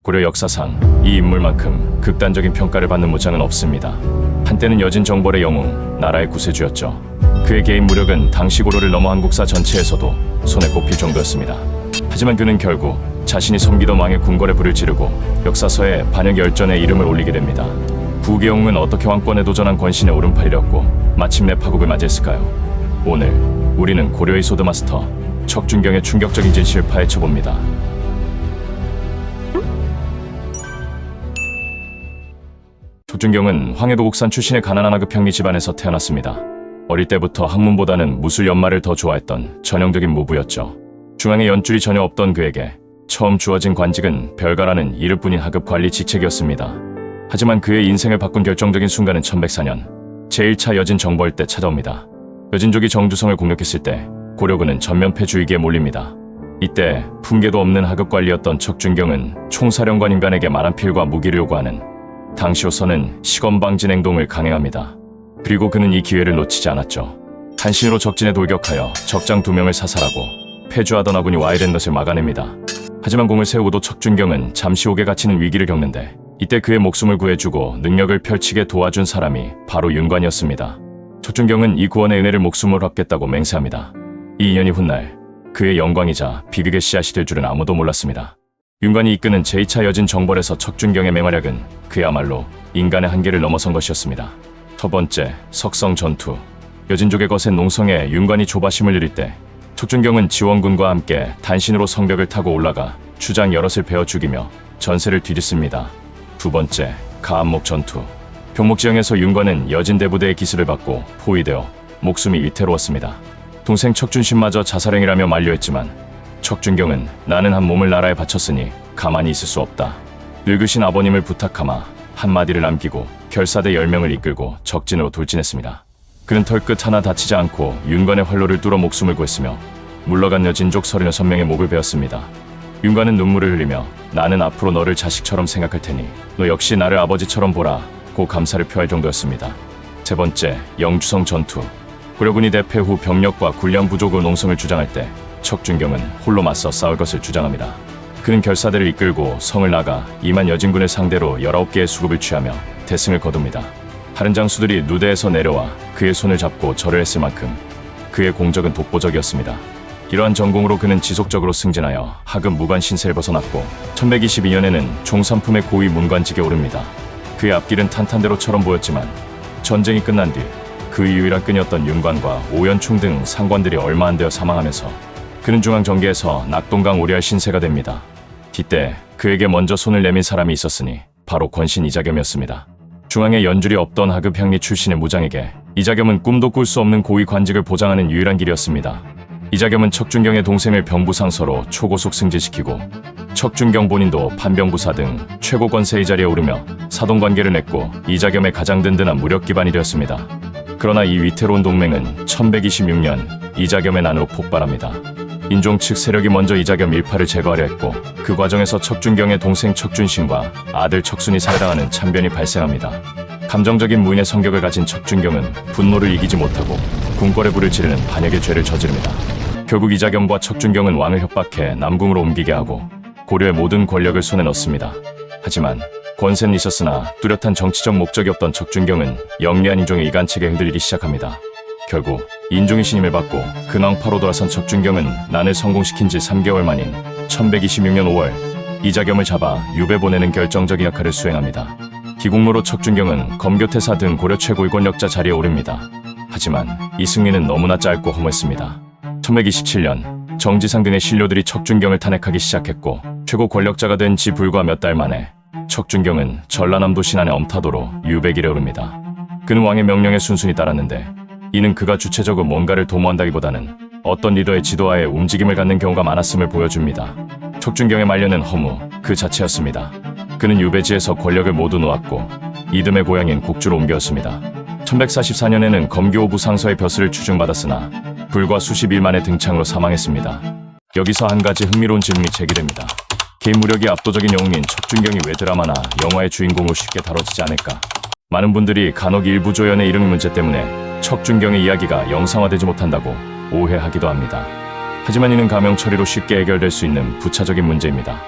고려 역사상 이 인물만큼 극단적인 평가를 받는 무장은 없습니다. 한때는 여진 정벌의 영웅, 나라의 구세주였죠. 그의 개인 무력은 당시 고려를 넘어 한국사 전체에서도 손에 꼽힐 정도였습니다. 하지만 그는 결국 자신이 섬기던 왕의 궁궐에 불을 지르고 역사서에 반역열전의 이름을 올리게 됩니다. 부귀 영웅은 어떻게 왕권에 도전한 권신의 오른팔이었고 마침내 파국을 맞이했을까요? 오늘 우리는 고려의 소드마스터 척준경의 충격적인 진실을 파헤쳐봅니다. 척준경은 황해도곡산 출신의 가난한 하급 평리 집안에서 태어났습니다. 어릴 때부터 학문보다는 무술 연마를 더 좋아했던 전형적인 무부였죠. 중앙에 연줄이 전혀 없던 그에게 처음 주어진 관직은 별가라는 이를 뿐인 하급 관리 직책이었습니다. 하지만 그의 인생을 바꾼 결정적인 순간은 1104년 제1차 여진 정벌 때 찾아옵니다. 여진족이 정주성을 공격했을 때 고려군은 전면패주의기에 몰립니다. 이때 품계도 없는 하급 관리였던 척준경은 총사령관 인간에게 만한필과 무기를 요구하는 당시로서는 시건방진 행동을 강행합니다. 그리고 그는 이 기회를 놓치지 않았죠. 한신으로 적진에 돌격하여 적장 2명을 사살하고 패주하던 아군이 와해된 것을 막아냅니다. 하지만 공을 세우고도 척준경은 잠시 옥에 갇히는 위기를 겪는데 이때 그의 목숨을 구해주고 능력을 펼치게 도와준 사람이 바로 윤관이었습니다. 척준경은 이 구원의 은혜를 목숨으로 갚겠다고 맹세합니다. 이 인연이 훗날 그의 영광이자 비극의 씨앗이 될 줄은 아무도 몰랐습니다. 윤관이 이끄는 제2차 여진 정벌에서 척준경의 맹활약은 그야말로 인간의 한계를 넘어선 것이었습니다. 첫 번째, 석성 전투. 여진족의 거센 농성에 윤관이 조바심을 들일 때 척준경은 지원군과 함께 단신으로 성벽을 타고 올라가 주장 여럿을 베어 죽이며 전세를 뒤집습니다. 두 번째, 가암목 전투. 병목지형에서 윤관은 여진대부대의 기습을 받고 포위되어 목숨이 위태로웠습니다. 동생 척준신마저 자살행위라며 만류했지만 척준경은 나는 한 몸을 나라에 바쳤으니 가만히 있을 수 없다. 늙으신 아버님을 부탁하마 한마디를 남기고 결사대 10명을 이끌고 적진으로 돌진했습니다. 그는 털끝 하나 다치지 않고 윤관의 활로를 뚫어 목숨을 구했으며 물러간 여진족 36명의 목을 베었습니다. 윤관은 눈물을 흘리며 나는 앞으로 너를 자식처럼 생각할 테니 너 역시 나를 아버지처럼 보라 고 감사를 표할 정도였습니다. 세 번째, 영주성 전투. 고려군이 대패 후 병력과 군량 부족으로 농성을 주장할 때 척준경은 홀로 맞서 싸울 것을 주장합니다. 그는 결사대를 이끌고 성을 나가 2만 여진군을 상대로 19개의 수급을 취하며 대승을 거둡니다. 다른 장수들이 누대에서 내려와 그의 손을 잡고 절을 했을 만큼 그의 공적은 독보적이었습니다. 이러한 전공으로 그는 지속적으로 승진하여 하급 무관 신세를 벗어났고 1122년에는 종삼품의 고위 문관직에 오릅니다. 그의 앞길은 탄탄대로처럼 보였지만 전쟁이 끝난 뒤 그 유일한 끈이었던 윤관과 오연충 등 상관들이 얼마 안 되어 사망하면서 그는 중앙정계에서 낙동강 오리알 신세가 됩니다. 이때 그에게 먼저 손을 내민 사람이 있었으니 바로 권신 이자겸이었습니다. 중앙에 연줄이 없던 하급 향리 출신의 무장에게 이자겸은 꿈도 꿀 수 없는 고위 관직을 보장하는 유일한 길이었습니다. 이자겸은 척준경의 동생을 병부상서로 초고속 승진시키고 척준경 본인도 판병부사 등 최고 권세의 자리에 오르며 사돈관계를 맺고 이자겸의 가장 든든한 무력 기반이 되었습니다. 그러나 이 위태로운 동맹은 1126년 이자겸의 난으로 폭발합니다. 인종 측 세력이 먼저 이자겸 일파를 제거하려 했고 그 과정에서 척준경의 동생 척준신과 아들 척순이 살해당하는 참변이 발생합니다. 감정적인 무인의 성격을 가진 척준경은 분노를 이기지 못하고 궁궐에 불을 지르는 반역의 죄를 저지릅니다. 결국 이자겸과 척준경은 왕을 협박해 남궁으로 옮기게 하고 고려의 모든 권력을 손에 넣습니다. 하지만 권세는 있었으나 뚜렷한 정치적 목적이 없던 척준경은 영리한 인종의 이간책에 흔들리기 시작합니다. 결국 인종의 신임을 받고 근왕파로 돌아선 척준경은 난을 성공시킨 지 3개월 만인 1126년 5월 이자겸을 잡아 유배 보내는 결정적인 역할을 수행합니다. 기국로로 척준경은 검교태사 등 고려 최고의 권력자 자리에 오릅니다. 하지만 이 승리는 너무나 짧고 허무했습니다. 1127년 정지상 등의 신료들이 척준경을 탄핵하기 시작했고 최고 권력자가 된 지 불과 몇 달 만에 척준경은 전라남도 신안의 엄타도로 유배길에 오릅니다. 그는 왕의 명령에 순순히 따랐는데 이는 그가 주체적으로 뭔가를 도모한다기보다는 어떤 리더의 지도하에 움직임을 갖는 경우가 많았음을 보여줍니다. 척준경의 말년은 허무 그 자체였습니다. 그는 유배지에서 권력을 모두 놓았고 이듬해 고향인 국주로 옮겼습니다. 1144년에는 검교오부 상서의 벼슬을 추중받았으나 불과 수십 일 만에 등창으로 사망했습니다. 여기서 한 가지 흥미로운 질문이 제기됩니다. 개인 무력이 압도적인 영웅인 척준경이 왜 드라마나 영화의 주인공으로 쉽게 다뤄지지 않을까? 많은 분들이 간혹 일부 조연의 이름 문제 때문에 척준경의 이야기가 영상화되지 못한다고 오해하기도 합니다. 하지만 이는 가명 처리로 쉽게 해결될 수 있는 부차적인 문제입니다.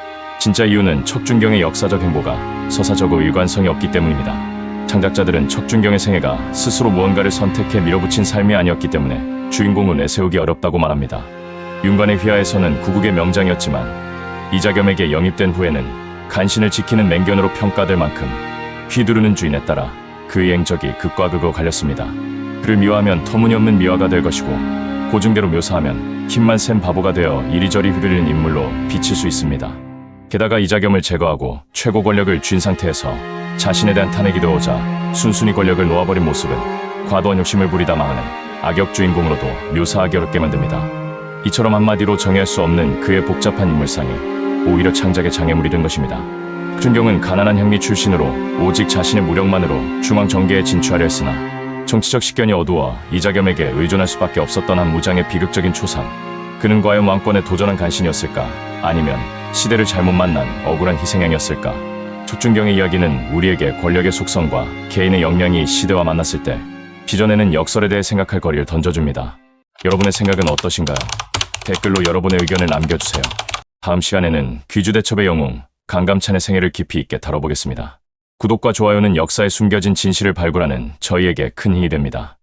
진짜 이유는 척준경의 역사적 행보가 서사적으로 일관성이 없기 때문입니다. 창작자들은 척준경의 생애가 스스로 무언가를 선택해 밀어붙인 삶이 아니었기 때문에 주인공을 내세우기 어렵다고 말합니다. 윤관의 휘하에서는 구국의 명장이었지만 이자겸에게 영입된 후에는 간신을 지키는 맹견으로 평가될 만큼 휘두르는 주인에 따라 그의 행적이 극과 극으로 갈렸습니다. 그를 미화하면 터무니없는 미화가 될 것이고 고증대로 묘사하면 힘만 센 바보가 되어 이리저리 휘둘리는 인물로 비칠 수 있습니다. 게다가 이자겸을 제거하고 최고 권력을 쥔 상태에서 자신에 대한 탄핵이 되어오자 순순히 권력을 놓아버린 모습은 과도한 욕심을 부리다 망하는 악역 주인공으로도 묘사하기 어렵게 만듭니다. 이처럼 한마디로 정의할 수 없는 그의 복잡한 인물상이 오히려 창작의 장애물이 된 것입니다. 척준경은 가난한 형리 출신으로 오직 자신의 무력만으로 중앙 정계에 진출하려 했으나 정치적 식견이 어두워 이자겸에게 의존할 수밖에 없었던 한 무장의 비극적인 초상. 그는 과연 왕권에 도전한 간신이었을까? 아니면 시대를 잘못 만난 억울한 희생양이었을까? 척준경의 이야기는 우리에게 권력의 속성과 개인의 역량이 시대와 만났을 때 빚어내는 역설에 대해 생각할 거리를 던져줍니다. 여러분의 생각은 어떠신가요? 댓글로 여러분의 의견을 남겨주세요. 다음 시간에는 귀주대첩의 영웅 강감찬의 생애를 깊이 있게 다뤄보겠습니다. 구독과 좋아요는 역사에 숨겨진 진실을 발굴하는 저희에게 큰 힘이 됩니다.